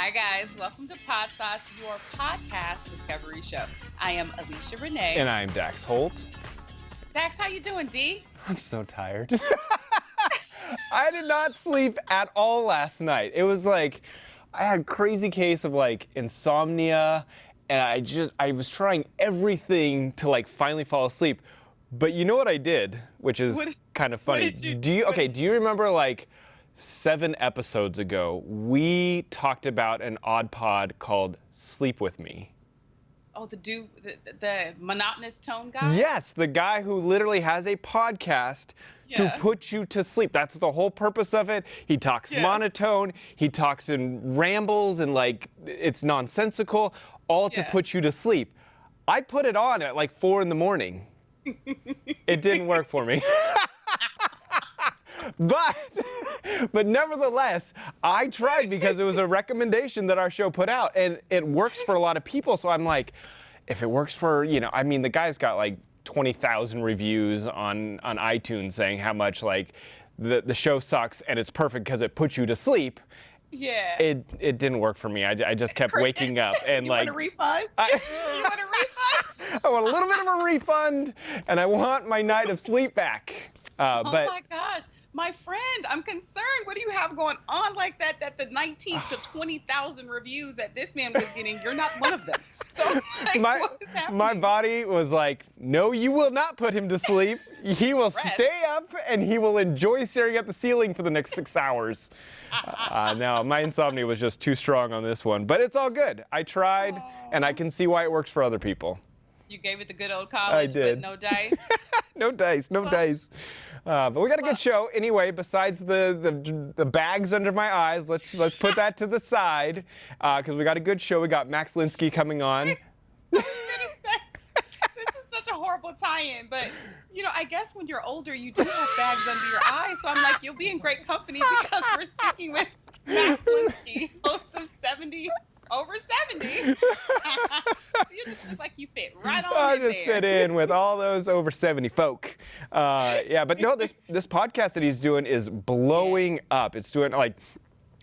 Hi guys, welcome to Podsauce, your podcast discovery show. I am Alesha Renee. And I'm Dax Holt. Dax, how you doing, D? I'm so tired. I did not sleep at all last night. It was like, I had a crazy case of like insomnia, and I was trying everything to like finally fall asleep. But you know what I did, which is kind of funny. Do you remember like 7 episodes ago, we talked about an odd pod called Sleep With Me? Oh, the monotonous tone guy? Yes, the guy who literally has a podcast to put you to sleep. That's the whole purpose of it. He talks monotone, he talks in rambles and like it's nonsensical, all to put you to sleep. I put it on at like 4 in the morning. It didn't work for me. But nevertheless, I tried because it was a recommendation that our show put out, and it works for a lot of people. So I'm like, if it works for, I mean, the guy's got like 20,000 reviews on iTunes saying how much like the show sucks and it's perfect because it puts you to sleep. Yeah. It didn't work for me. I just kept waking up and you like. Want a refund? You want a refund? I want a little bit of a refund, and I want my night of sleep back. Oh my gosh. My friend, I'm concerned. What do you have going on like that the 19th to 20,000 reviews that this man was getting? You're not one of them. So, like, my body was like, no, you will not put him to sleep. He will stay up, and he will enjoy staring at the ceiling for the next 6 hours. No, my insomnia was just too strong on this one. But it's all good. I tried, and I can see why it works for other people. You gave it the good old college, I did. but no dice? No dice. But we got a good show. Anyway, besides the bags under my eyes, let's put that to the side because we got a good show. We got Max Linsky coming on. I was gonna say, this is such a horrible tie-in, but I guess when you're older, you do have bags under your eyes. So I'm like, you'll be in great company because we're speaking with Max Linsky, host of 70 Over 70. You just look like you fit right on I in just there. fit in with all those over 70 folk. But no, this podcast that he's doing is blowing up. It's doing like,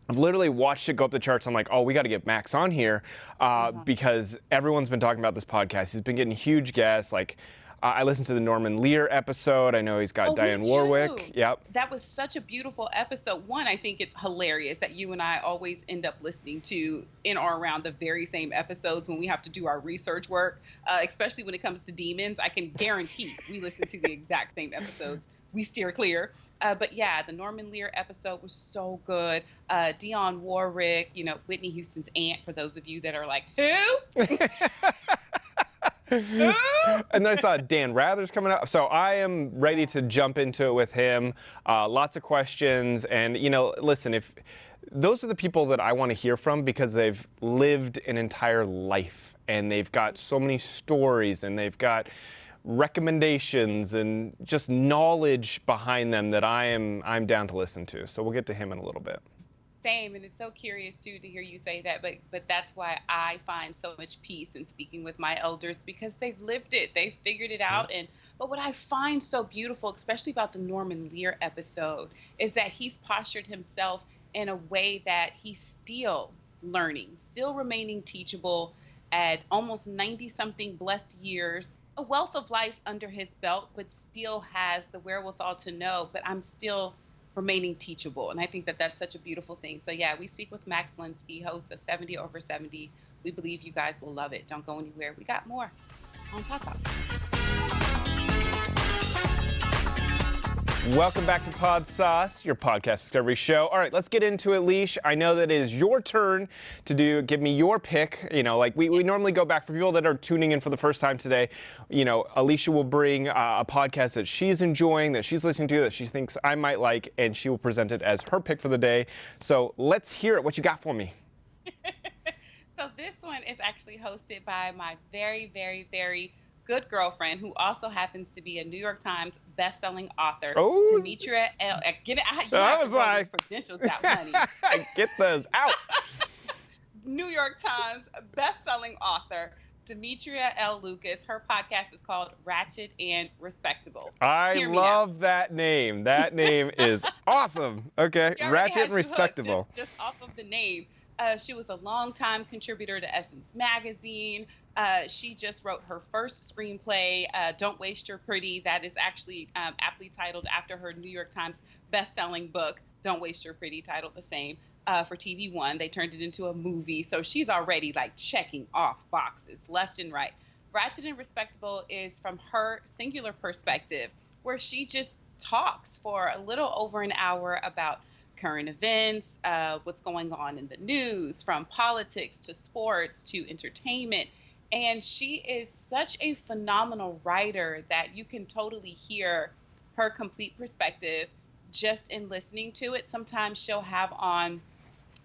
I've literally watched it go up the charts. I'm like, oh, we got to get Max on here because everyone's been talking about this podcast. He's been getting huge guests. Like, I listened to the Norman Lear episode. I know he's got Dionne Warwick. Yep. That was such a beautiful episode. One, I think it's hilarious that you and I always end up listening to in or around the very same episodes when we have to do our research work, especially when it comes to demons. I can guarantee we listen to the exact same episodes. We steer clear. But yeah, the Norman Lear episode was so good. Dionne Warwick, Whitney Houston's aunt, for those of you that are like, who? And then I saw Dan Rather's coming up. So I am ready to jump into it with him. Lots of questions. And, listen, if those are the people that I want to hear from because they've lived an entire life and they've got so many stories and they've got recommendations and just knowledge behind them that I'm down to listen to. So we'll get to him in a little bit. Same, and it's so curious too to hear you say that, but that's why I find so much peace in speaking with my elders because they've lived it, they've figured it out. But what I find so beautiful, especially about the Norman Lear episode, is that he's postured himself in a way that he's still learning, still remaining teachable at almost 90-something blessed years, a wealth of life under his belt, but still has the wherewithal to know, but I'm still remaining teachable. And I think that that's such a beautiful thing. So yeah, we speak with Max Linsky, host of 70 Over 70. We believe you guys will love it. Don't go anywhere. We got more on Podsauce. Welcome back to Podsauce, your podcast discovery show. All right, let's get into it, Leash. I know that it is your turn to give me your pick. We normally go back for people that are tuning in for the first time today. Alesha will bring a podcast that she's enjoying, that she's listening to, that she thinks I might like, and she will present it as her pick for the day. So let's hear it. What you got for me? So this one is actually hosted by my very, very, very good girlfriend, who also happens to be a New York Times best-selling author, Demetria L. Get it out. I was like, credentials out, honey. Get those out. New York Times best-selling author, Demetria L. Lucas. Her podcast is called Rachet Respectable. I love that name. That name is awesome. Okay, Rachet Respectable. Just off of the name. She was a longtime contributor to Essence Magazine. She just wrote her first screenplay, Don't Waste Your Pretty. That is actually aptly titled after her New York Times best-selling book, Don't Waste Your Pretty, titled the same, for TV One. They turned it into a movie. So she's already like checking off boxes left and right. Rachet and Respectable is from her singular perspective, where she just talks for a little over an hour about current events, what's going on in the news, from politics to sports to entertainment. And she is such a phenomenal writer that you can totally hear her complete perspective just in listening to it. Sometimes she'll have on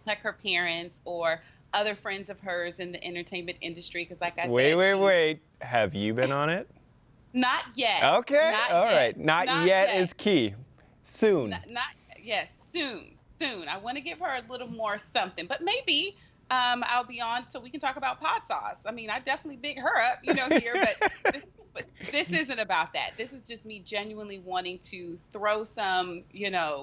like her parents or other friends of hers in the entertainment industry, because like I said, Wait. Have you been on it? Not yet. Okay. Not All yet. right. Not yet is key. Soon. Yes, soon. I want to give her a little more something, but maybe I'll be on so we can talk about Podsauce. I mean, I definitely big her up, here, but this isn't about that. This is just me genuinely wanting to throw some,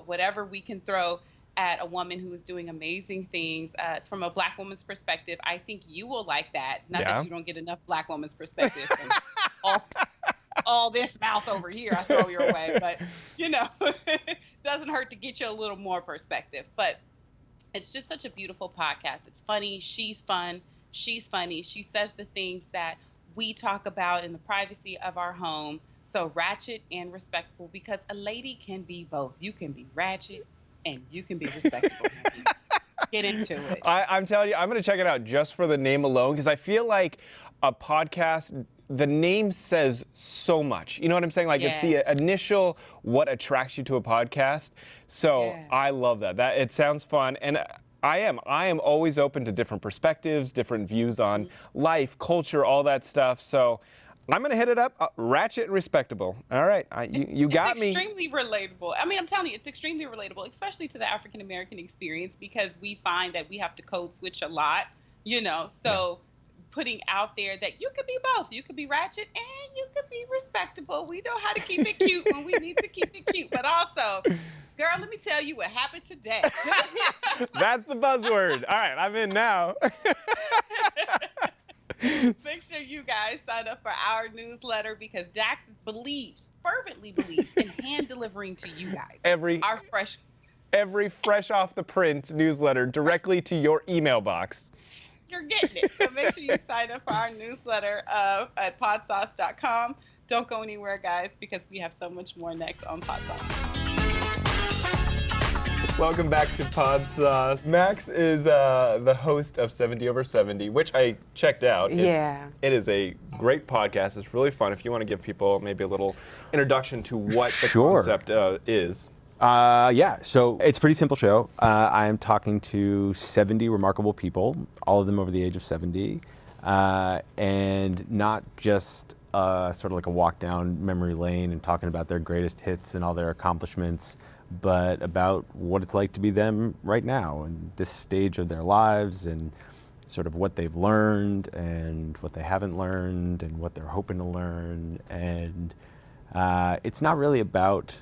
whatever we can throw at a woman who is doing amazing things. It's from a Black woman's perspective. I think you will like that. Not that you don't get enough Black woman's perspective. All this mouth over here, I throw your way, but it doesn't hurt to get you a little more perspective. But it's just such a beautiful podcast. It's funny. She's fun. She's funny. She says the things that we talk about in the privacy of our home. So Rachet and Respectable, because a lady can be both. You can be ratchet and you can be respectable. Get into it. I'm telling you, I'm going to check it out just for the name alone, because I feel like a podcast, the name says so much. You know what I'm saying? Like, it's the initial what attracts you to a podcast. So I love that. It sounds fun. And I am always open to different perspectives, different views on life, culture, all that stuff. So I'm going to hit it up. Rachet and Respectable. All right. You got me. It's extremely relatable. I mean, I'm telling you, it's extremely relatable, especially to the African-American experience, because we find that we have to code switch a lot, So putting out there that you could be both. You could be ratchet and you could be respectable. We know how to keep it cute when we need to keep it cute. But also, girl, let me tell you what happened today. That's the buzzword. All right. I'm in now. Make sure you guys sign up for our newsletter, because Dax fervently believes in hand delivering to you guys every fresh off the print newsletter directly to your email box. You're getting it. So make sure you sign up for our newsletter at podsauce.com. Don't go anywhere, guys, because we have so much more next on Podsauce. Welcome back to Podsauce. Max is the host of 70 Over 70, which I checked out. It is a great podcast. It's really fun. If you want to give people maybe a little introduction to what the concept is. So it's a pretty simple show. I am talking to 70 remarkable people, all of them over the age of 70, and not just sort of like a walk down memory lane and talking about their greatest hits and all their accomplishments, but about what it's like to be them right now and this stage of their lives, and sort of what they've learned and what they haven't learned and what they're hoping to learn. And it's not really about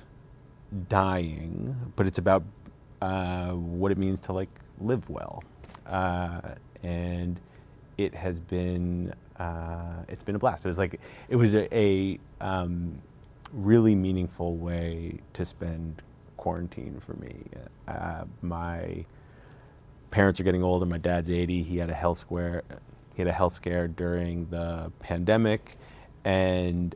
dying, but it's about what it means to live well. And it has been it's been a blast. It was a really meaningful way to spend quarantine for me. My parents are getting older. My dad's 80. He had a health scare during the pandemic, and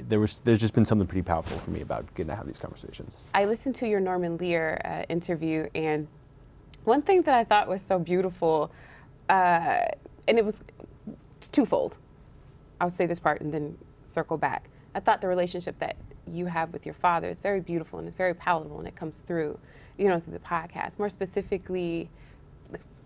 there's just been something pretty powerful for me about getting to have these conversations. I listened to your Norman Lear interview, and one thing that I thought was so beautiful, and it's twofold. I'll say this part and then circle back. I thought the relationship that you have with your father is very beautiful, and it's very palatable, and it comes through, through the podcast. More specifically,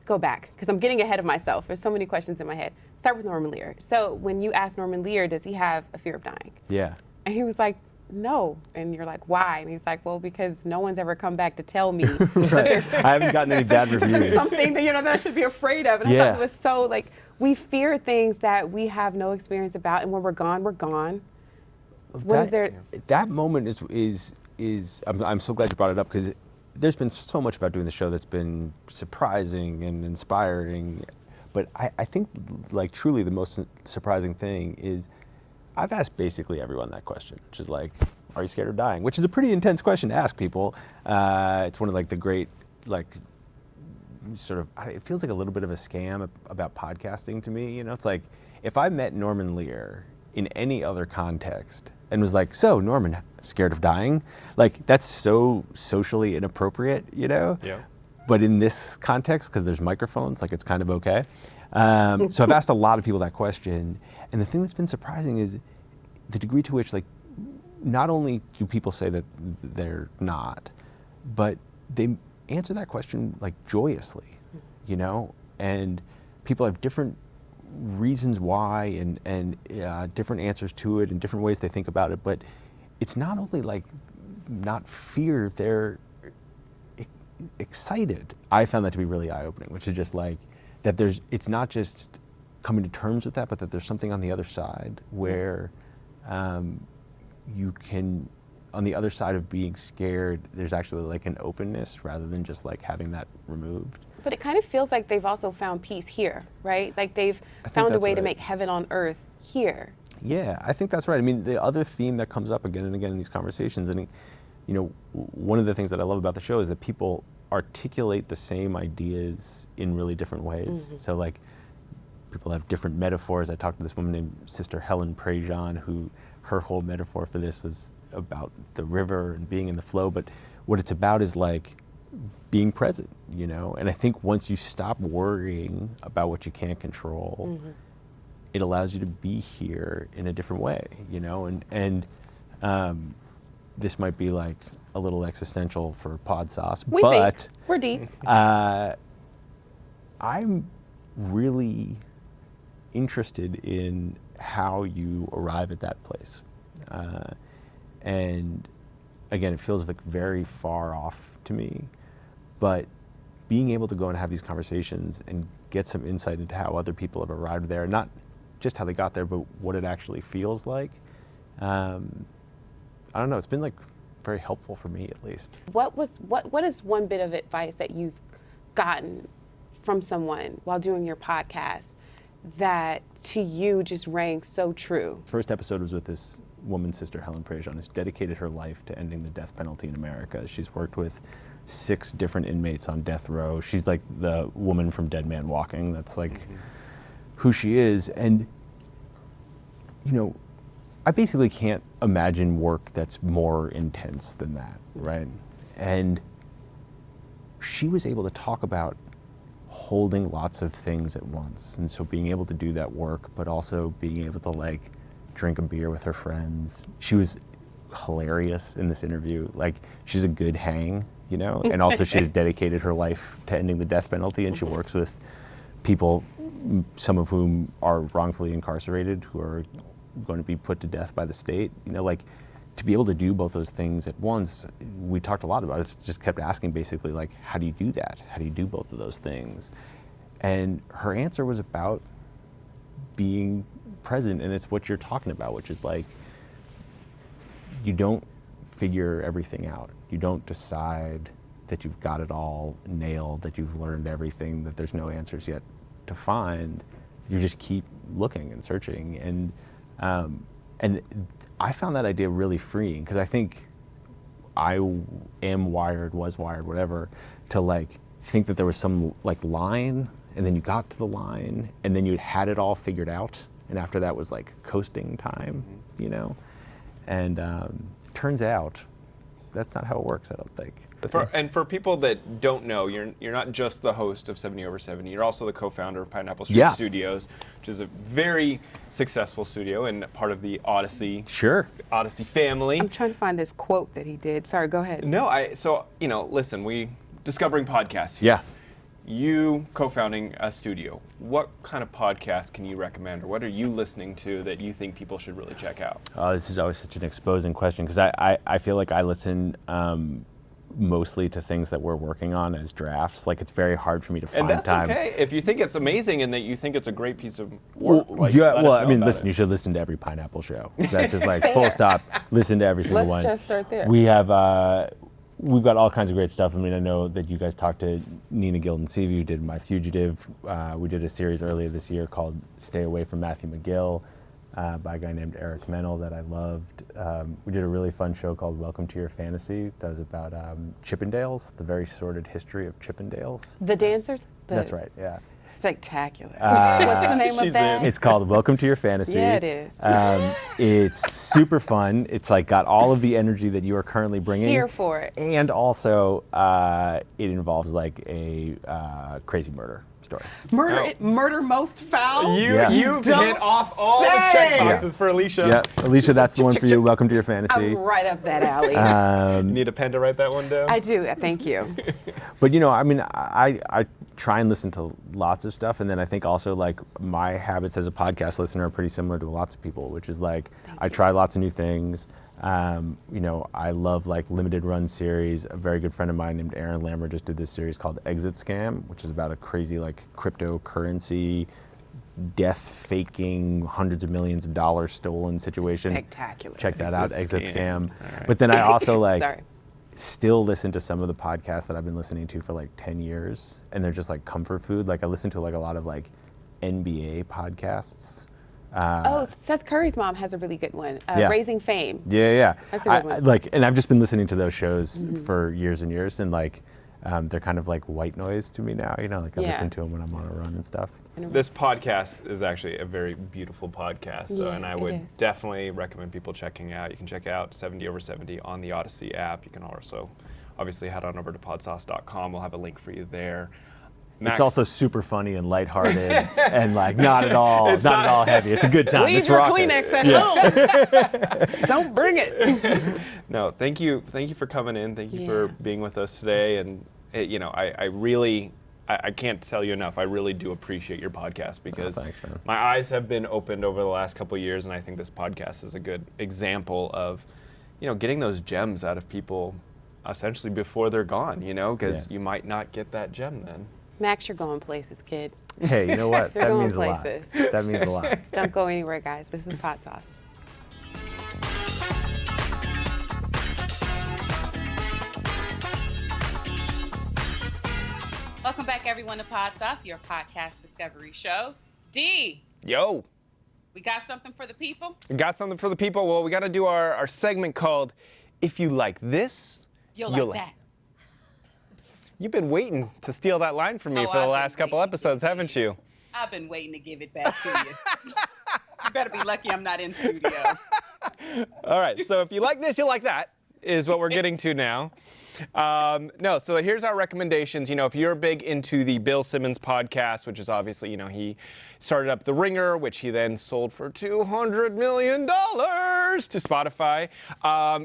go back, because I'm getting ahead of myself. There's so many questions in my head. Start with Norman Lear. So when you asked Norman Lear, does he have a fear of dying? Yeah. And he was like, no. And you're like, why? And he's like, well, because no one's ever come back to tell me that there's I haven't gotten any bad reviews. something that, that I should be afraid of. And I thought it was so, we fear things that we have no experience about, and when we're gone, we're gone. That moment is I'm so glad you brought it up, because there's been so much about doing the show that's been surprising and inspiring, but I think like truly the most surprising thing is I've asked basically everyone that question, which is like, are you scared of dying? Which is a pretty intense question to ask people. It's one of like the great, like, sort of, it feels like a little bit of a scam about podcasting to me. You know, it's like, if I met Norman Lear in any other context and was like, so Norman, scared of dying? Like, that's so socially inappropriate, you know? Yeah. But in this context, because there's microphones, like it's kind of okay. So I've asked a lot of people that question, and the thing that's been surprising is the degree to which, like, not only do people say that they're not, but they answer that question like joyously, you know? And people have different reasons why and different answers to it and different ways they think about it, but it's not only like not fear, they're excited. I found that to be really eye-opening, which is just like that it's not just coming to terms with that, but that there's something on the other side where you can, on the other side of being scared, there's actually like an openness rather than just like having that removed. But it kind of feels like they've also found peace here, right? Like they've found a way to make heaven on earth here. Yeah, I think that's right. I mean, the other theme that comes up again and again in these conversations, and you know, one of the things that I love about the show is that people articulate the same ideas in really different ways. Mm-hmm. So like, people have different metaphors. I talked to this woman named Sister Helen Prejean, who her whole metaphor for this was about the river and being in the flow, but what it's about is like being present, you know? And I think once you stop worrying about what you can't control, mm-hmm. it allows you to be here in a different way, you know? And this might be like a little existential for Podsauce, but we're deep. I'm really interested in how you arrive at that place. And again, it feels like very far off to me, but being able to go and have these conversations and get some insight into how other people have arrived there, not just how they got there, but what it actually feels like. I don't know, it's been like very helpful for me, at least. What is one bit of advice that you've gotten from someone while doing your podcast that to you just rang so true? First episode was with this woman, Sister Helen Prejean, who's dedicated her life to ending the death penalty in America. She's worked with 6 different inmates on death row. She's like the woman from Dead Man Walking. That's like mm-hmm. who she is. And, you know, I basically can't imagine work that's more intense than that, right? And she was able to talk about holding lots of things at once. And so being able to do that work, but also being able to like drink a beer with her friends. She was hilarious in this interview. Like, she's a good hang, you know? And also she has dedicated her life to ending the death penalty, and she works with people, some of whom are wrongfully incarcerated, who are going to be put to death by the state. You know, like, to be able to do both those things at once, we talked a lot about it, just kept asking basically, like, how do you do that? How do you do both of those things? And her answer was about being present, and it's what you're talking about, which is like, you don't figure everything out. You don't decide that you've got it all nailed, that you've learned everything, that there's no answers yet to find. You just keep looking and searching. And I found that idea really freeing, because I think I was wired, whatever, to like think that there was some like line, and then you got to the line, and then you had it all figured out, and after that was like coasting time, you know? And turns out that's not how it works, I don't think. And for people that don't know, you're not just the host of 70 Over 70, you're also the co-founder of Pineapple Street Studios, which is a very successful studio and part of the Odyssey family. I'm trying to find this quote that he did. Sorry, go ahead. No, so, you know, listen, we discovering podcasts here. Yeah. You co-founding a studio, what kind of podcast can you recommend, or what are you listening to that you think people should really check out? This is always such an exposing question, because I feel like I listen mostly to things that we're working on as drafts. Like, it's very hard for me to find time. And that's okay. If you think it's amazing and that you think it's a great piece of work, listen, you should listen to every Pineapple show. That's just like full stop. Listen to every single one. Let's just start there. We have we've got all kinds of great stuff. I mean, I know that you guys talked to Nina Gilden-Seavey, who did My Fugitive. We did a series earlier this year called Stay Away from Matthew McGill by a guy named Eric Mennel that I loved. We did a really fun show called Welcome to Your Fantasy that was about Chippendales, the very sordid history of Chippendales. The dancers? That's right, yeah. Spectacular. What's the name of that? It's called Welcome to Your Fantasy. Yeah, it is. It's super fun. It's like got all of the energy that you are currently bringing. Here for it. And also, it involves like a crazy murder story. Murder most foul? You've hit off all the check boxes for Alesha. Yeah, Alesha, that's the one for you. Welcome to Your Fantasy. I'm right up that alley. Need a pen to write that one down? I do. Thank you. But you know, I mean, I try and listen to lots of stuff, and then I think also like my habits as a podcast listener are pretty similar to lots of people, which is like I try lots of new things. You know, I love like limited run series. A very good friend of mine named Aaron Lammer just did this series called Exit Scam, which is about a crazy like cryptocurrency death faking, hundreds of millions of dollars stolen situation. Spectacular. Check that out, Exit Scam. Right. But then I also like Sorry. still listen to some of the podcasts that I've been listening to for like 10 years, and they're just like comfort food. Like I listen to like a lot of like NBA podcasts. Seth Curry's mom has a really good one, Yeah. Raising Fame. Yeah. That's a good one. Like, and I've just been listening to those shows for years and years, and like, they're kind of like white noise to me now. You know, like I listen to them when I'm on a run and stuff. This podcast is actually a very beautiful podcast, and I it would is. definitely recommend people checking out. You can check out 70 over 70 on the Odyssey app. You can also obviously head on over to podsauce.com. We'll have a link for you there. Max, It's also super funny and lighthearted and like not at all heavy. It's a good time. Leave it's your raucous. Kleenex at home. Don't bring it. No, thank you for coming in. Thank you for being with us today. And you know, I really can't tell you enough. I really do appreciate your podcast because thanks, man. my eyes have been opened over the last couple of years, and I think this podcast is a good example of, you know, getting those gems out of people essentially before they're gone. You know, because you might not get that gem then. Max, you're going places, kid. Hey, you know what? You're That going means places. a lot. That means a lot. Don't go anywhere, guys. This is Podsauce. Welcome back, everyone, to Podsauce, your podcast discovery show. D, Yo. we got something for the people? Got something for the people? Well, we got to do our segment called If You Like This, You'll like that. You've been waiting to steal that line from me Oh, for the I've last been couple waiting. episodes, haven't you? I've been waiting to give it back to you. You better be lucky I'm not in studio. All right, so if you like this, you'll like that, is what we're getting to now. No, so here's our recommendations. You know, if you're big into the Bill Simmons podcast, which is obviously, you know, he started up The Ringer, which he then sold for $200 million to Spotify.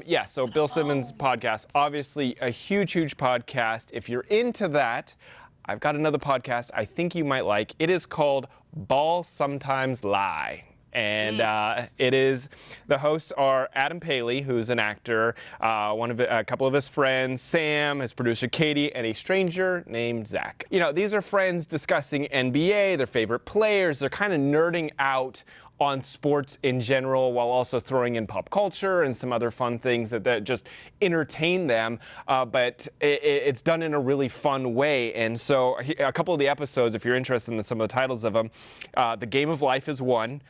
Yeah, so Bill Simmons podcast, obviously a huge, huge podcast. If you're into that, I've got another podcast I think you might like. It is called Balls Sometimes Lie. And it is, the hosts are Adam Paley, who's an actor, a couple of his friends, Sam, his producer Katie, and a stranger named Zach. You know, these are friends discussing NBA, their favorite players. They're kind of nerding out on sports in general while also throwing in pop culture and some other fun things that just entertain them. But it's done in a really fun way. And so a couple of the episodes, if you're interested in some of the titles of them, The Game of Life is one.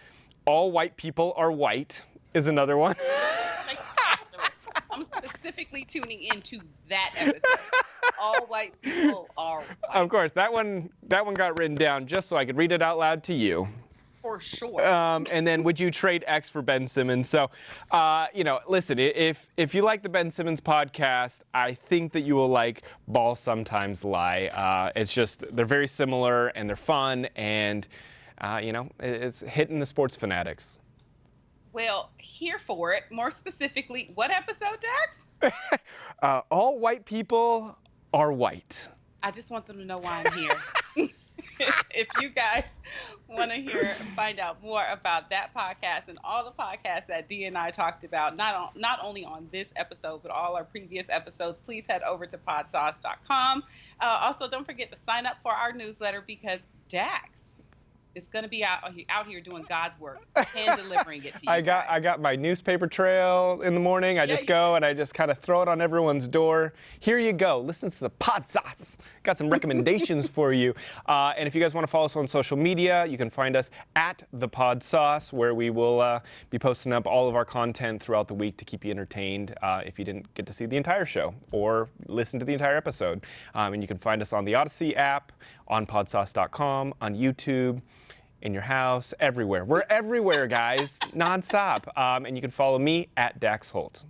All White People Are White is another one. I'm specifically tuning into that episode. All white people are white. Of course, that one got written down just so I could read it out loud to you. For sure. And then Would You Trade X for Ben Simmons? So, you know, listen, if you like the Ben Simmons podcast, I think that you will like Balls Sometimes Lie. It's just, they're very similar and they're fun and, you know, it's hitting the sports fanatics. Well, here for it. More specifically, what episode, Dax? All White People Are White. I just want them to know why I'm here. If you guys want to find out more about that podcast and all the podcasts that Dee and I talked about, not only on this episode, but all our previous episodes, please head over to podsauce.com. Also, don't forget to sign up for our newsletter because Dax, is going to be out here doing God's work, hand delivering it to you. I got my newspaper trail in the morning. I just go and I just kind of throw it on everyone's door. Here you go. Listen to the Podsauce. Got some recommendations for you. And if you guys want to follow us on social media, you can find us at the Podsauce, where we will be posting up all of our content throughout the week to keep you entertained if you didn't get to see the entire show or listen to the entire episode. And you can find us on the Odyssey app, on podsauce.com, on YouTube, in your house, everywhere. We're everywhere, guys, nonstop. And you can follow me at Dax Holt.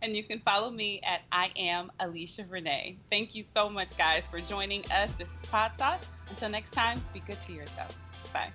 And you can follow me at I am Alesha Renee. Thank you so much, guys, for joining us. This is Podsauce. Until next time, be good to yourselves. Bye.